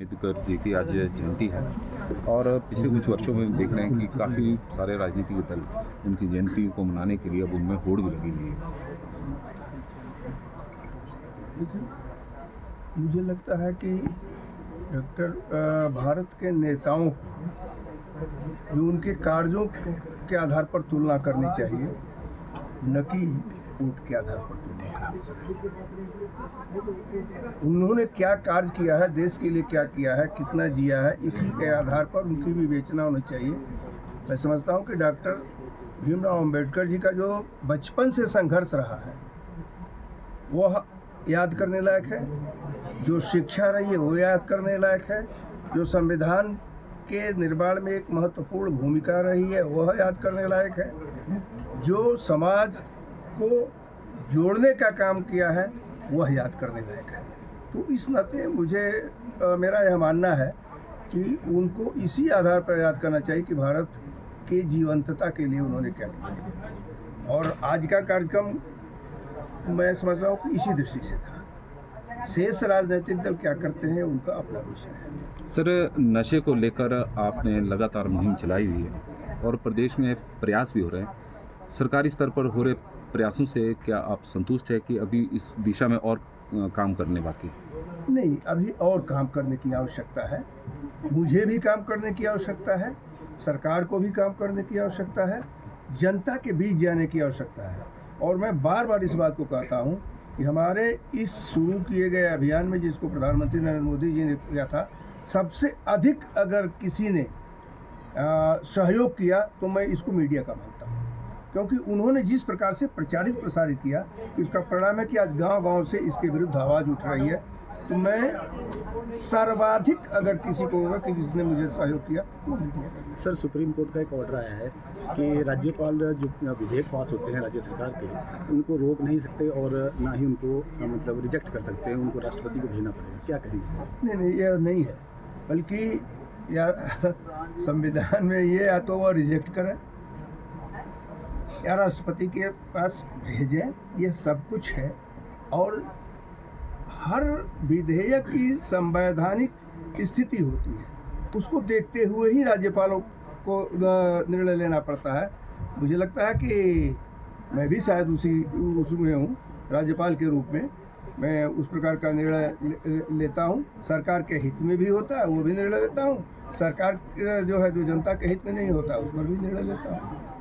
अम्बेडकर जी की आज जयंती है और पिछले कुछ वर्षों में देख रहे हैं कि काफ़ी सारे राजनीतिक दल उनकी जयंती को मनाने के लिए अब उनमें होड़ भी लगी हुई है। देखिए, मुझे लगता है कि भारत के नेताओं को जो उनके कार्यों के आधार पर तुलना करनी चाहिए, न कि वोट के आधार पर तुलना करनी चाहिए। उन्होंने क्या कार्य किया है, देश के लिए क्या किया है, कितना जिया है, इसी के आधार पर उनकी विवेचना होनी चाहिए। मैं समझता हूँ कि डॉक्टर भीमराव अम्बेडकर जी का जो बचपन से संघर्ष रहा है वह याद करने लायक है। जो शिक्षा रही है वो याद करने लायक है। जो संविधान के निर्माण में एक महत्वपूर्ण भूमिका रही है वह याद करने लायक है। जो समाज को जोड़ने का काम किया है वह याद करने लायक है। तो इस नाते मेरा यह मानना है कि उनको इसी आधार पर याद करना चाहिए कि भारत के जीवंतता के लिए उन्होंने क्या किया। और आज का कार्यक्रम मैं समझ रहा हूँ कि इसी दृष्टि से था। शेष राजनीतिक दल क्या करते हैं उनका अपना विषय है। सर, नशे को लेकर आपने लगातार मुहिम चलाई हुई है और प्रदेश में प्रयास भी हो रहे हैं। सरकारी स्तर पर हो रहे प्रयासों से क्या आप संतुष्ट है कि अभी इस दिशा में और काम करने बाकी? नहीं, अभी और काम करने की आवश्यकता है। मुझे भी काम करने की आवश्यकता है, सरकार को भी काम करने की आवश्यकता है, जनता के बीच जाने की आवश्यकता है। और मैं बार बार इस बात को कहता हूँ कि हमारे इस शुरू किए गए अभियान में जिसको प्रधानमंत्री नरेंद्र मोदी जी ने किया था, सबसे अधिक अगर किसी ने सहयोग किया तो मैं इसको मीडिया का मानता हूँ। क्योंकि उन्होंने जिस प्रकार से प्रचारित प्रसारित किया कि उसका परिणाम है कि आज गांव-गांव से इसके विरुद्ध आवाज़ उठ रही है। तो मैं सर्वाधिक अगर किसी को होगा कि जिसने मुझे सहयोग किया वो मीडिया का। सर, सुप्रीम कोर्ट का एक ऑर्डर आया है कि राज्यपाल जो विधेयक पास होते हैं राज्य सरकार के, उनको रोक नहीं सकते और ना ही उनको मतलब रिजेक्ट कर सकते हैं, उनको राष्ट्रपति को भेजना पड़ेगा। क्या कहेंगे? नहीं, यह नहीं है, बल्कि या संविधान में ये या तो वह रिजेक्ट करें या राष्ट्रपति के पास भेजें, ये सब कुछ है। और हर विधेयक की संवैधानिक स्थिति होती है, उसको देखते हुए ही राज्यपालों को निर्णय लेना पड़ता है। मुझे लगता है कि मैं भी शायद उसमें हूँ, राज्यपाल के रूप में मैं उस प्रकार का निर्णय लेता हूँ। सरकार के हित में भी होता है वो भी निर्णय लेता हूँ, सरकार जो है जो जनता के हित में नहीं होता उस पर भी निर्णय लेता हूँ।